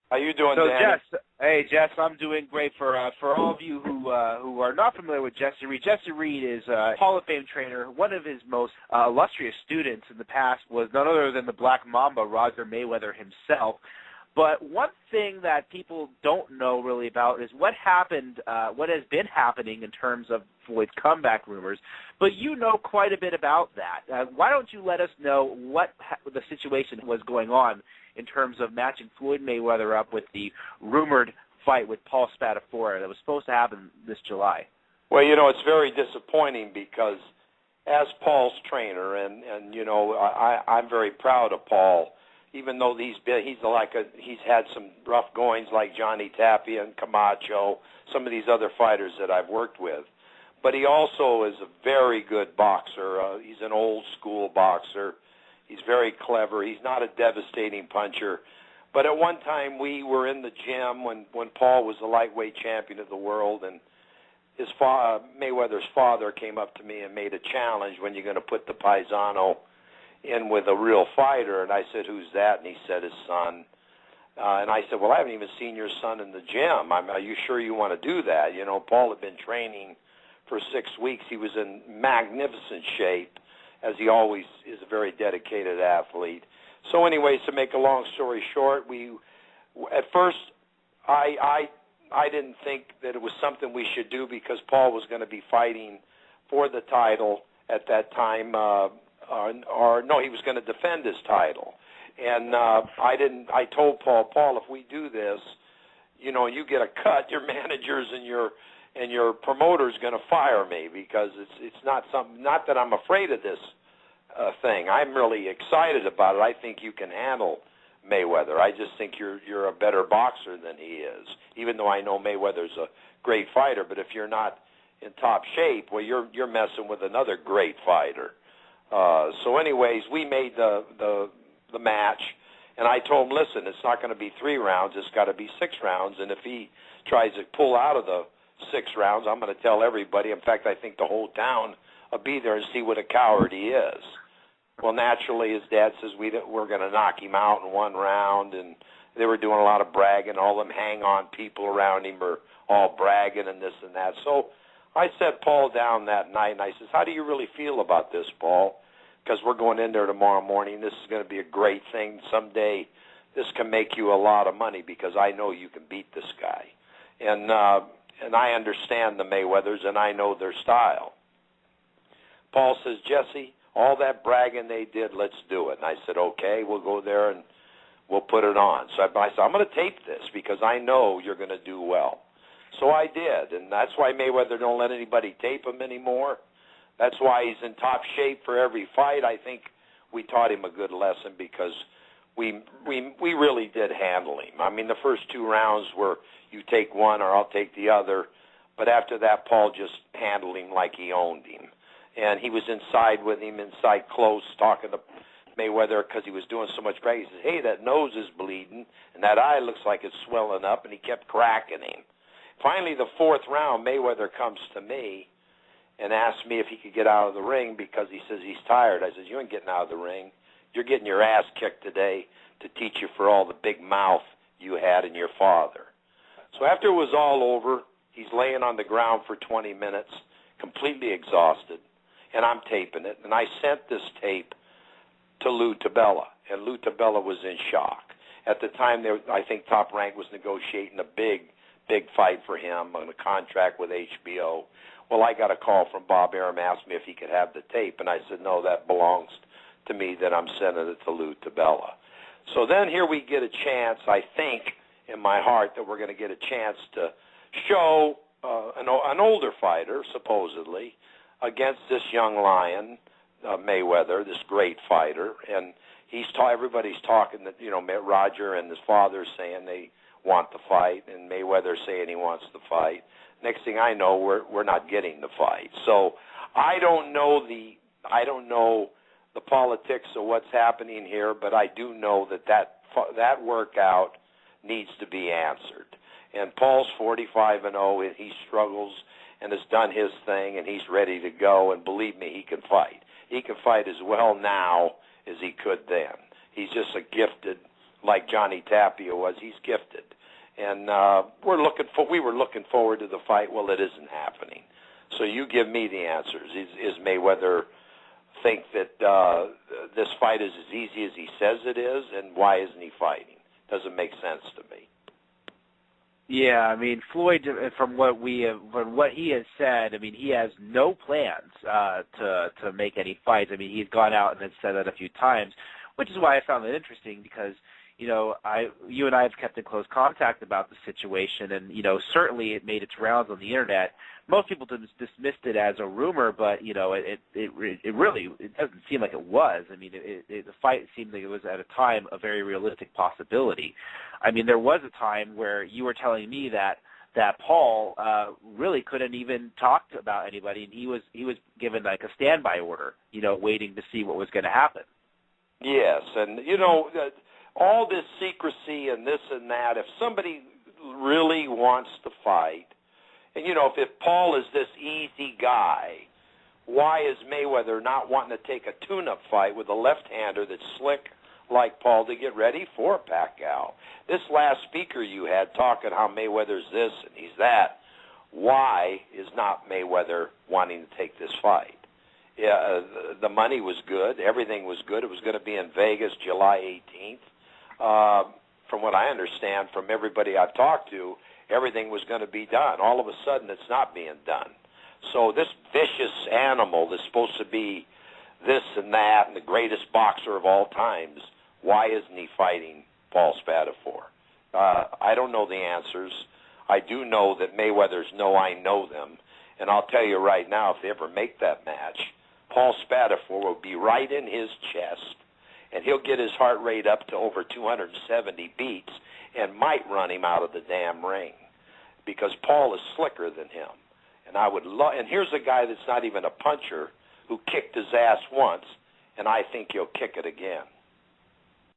How you doing, So Danny? Jess, I'm doing great. For all of you who are not familiar with Jesse Reid, Jesse Reid is a Hall of Fame trainer. One of his most illustrious students in the past was none other than the Black Mamba, Roger Mayweather himself. But one thing that people don't know really about is what happened, what has been happening in terms of Floyd's comeback rumors. But you know quite a bit about that. Why don't you let us know what the situation was going on in terms of matching Floyd Mayweather up with the rumored fight with Paul Spadafora that was supposed to happen this July? Well, you know, it's very disappointing because as Paul's trainer, and you know, I'm very proud of Paul, even though he's had some rough goings like Johnny Tapia and Camacho, some of these other fighters that I've worked with. But he also is a very good boxer. He's an old school boxer. He's very clever. He's not a devastating puncher. But at one time we were in the gym when Paul was the lightweight champion of the world, and his Mayweather's father came up to me and made a challenge, when you're going to put the Paisano in with a real fighter. And I said, who's that? And he said, his son. And I said, well, I haven't even seen your son in the gym. Are you sure you want to do that? You know, Paul had been training for 6 weeks. He was in magnificent shape, as he always is, a very dedicated athlete. So anyways, to make a long story short, at first I didn't think that it was something we should do because Paul was going to be fighting for the title at that time, or no, he was going to defend his title. And I told Paul, if we do this, you know, you get a cut, your managers and your promoter's going to fire me, because it's not that I'm afraid of this thing. I'm really excited about it. I think you can handle Mayweather. I just think you're a better boxer than he is, even though I know Mayweather's a great fighter. But if you're not in top shape, well, you're messing with another great fighter. So anyways, we made the match, and I told him, listen, it's not going to be 3 rounds. It's got to be 6 rounds. And if he tries to pull out of the 6 rounds, I'm going to tell everybody. In fact, I think the whole town will be there and see what a coward he is. Well, naturally, his dad says we're going to knock him out in 1 round, and they were doing a lot of bragging. All them hang-on people around him were all bragging and this and that. So I sat Paul down that night, and I says, how do you really feel about this, Paul? Because we're going in there tomorrow morning. This is going to be a great thing. Someday this can make you a lot of money, because I know you can beat this guy. And I understand the Mayweathers, and I know their style. Paul says, Jesse, all that bragging they did, let's do it. And I said, okay, we'll go there and we'll put it on. So I said, I'm going to tape this because I know you're going to do well. So I did, and that's why Mayweather don't let anybody tape him anymore. That's why he's in top shape for every fight. I think we taught him a good lesson, because we really did handle him. I mean, the first 2 rounds were you take one or I'll take the other, but after that, Paul just handled him like he owned him. And he was inside with him, inside close, talking to Mayweather because he was doing so much bragging. He says, hey, that nose is bleeding, and that eye looks like it's swelling up, and he kept cracking him. Finally, the 4th round, Mayweather comes to me and asks me if he could get out of the ring, because he says he's tired. I says, you ain't getting out of the ring. You're getting your ass kicked today to teach you for all the big mouth you had in your father. So after it was all over, he's laying on the ground for 20 minutes, completely exhausted, and I'm taping it. And I sent this tape to Lou Tabella, and Lou Tabella was in shock. At the time, I think Top Rank was negotiating a big fight for him on a contract with HBO. Well, I got a call from Bob Arum, asked me if he could have the tape, and I said, no, that belongs to me, that I'm sending it to Lou Tabella. So then here we get a chance, I think, in my heart, that we're going to get a chance to show an older fighter, supposedly, against this young lion, Mayweather, this great fighter. And everybody's talking that, you know, Roger and his father saying they want the fight, and Mayweather saying he wants the fight. Next thing I know, we're not getting the fight. So I don't know the politics of what's happening here, but I do know that workout needs to be answered. And Paul's 45-0, and he struggles and has done his thing, and he's ready to go. And believe me, he can fight. He can fight as well now as he could then. He's just a gifted like Johnny Tapia was. He's gifted. And we were looking forward to the fight. Well, it isn't happening. So you give me the answers. Is Mayweather think that this fight is as easy as he says it is, and why isn't he fighting? Doesn't make sense to me. Yeah, I mean, Floyd, from what he has said, I mean, he has no plans to make any fights. I mean, he's gone out and has said that a few times, which is why I found it interesting because, you know, you and I have kept in close contact about the situation, and, you know, certainly it made its rounds on the internet. Most people dismissed it as a rumor, but, you know, it really doesn't seem like it was. I mean, the fight seemed like it was at a time a very realistic possibility. I mean, there was a time where you were telling me that Paul really couldn't even talk about anybody, and he was given like a standby order, you know, waiting to see what was going to happen. Yes, and, you know, all this secrecy and this and that, if somebody really wants to fight, and, you know, if Paul is this easy guy, why is Mayweather not wanting to take a tune-up fight with a left-hander that's slick like Paul to get ready for Pacquiao? This last speaker you had talking how Mayweather's this and he's that, why is not Mayweather wanting to take this fight? Yeah, the money was good. Everything was good. It was going to be in Vegas July 18th. From what I understand from everybody I've talked to, everything was going to be done. All of a sudden, it's not being done. So this vicious animal that's supposed to be this and that and the greatest boxer of all times, why isn't he fighting Paul Spadafora? I don't know the answers. I do know that Mayweather's know I know them. And I'll tell you right now, if they ever make that match, Paul Spadafora will be right in his chest, and he'll get his heart rate up to over 270 beats and might run him out of the damn ring because Paul is slicker than him. And I would and here's a guy that's not even a puncher who kicked his ass once, and I think he'll kick it again.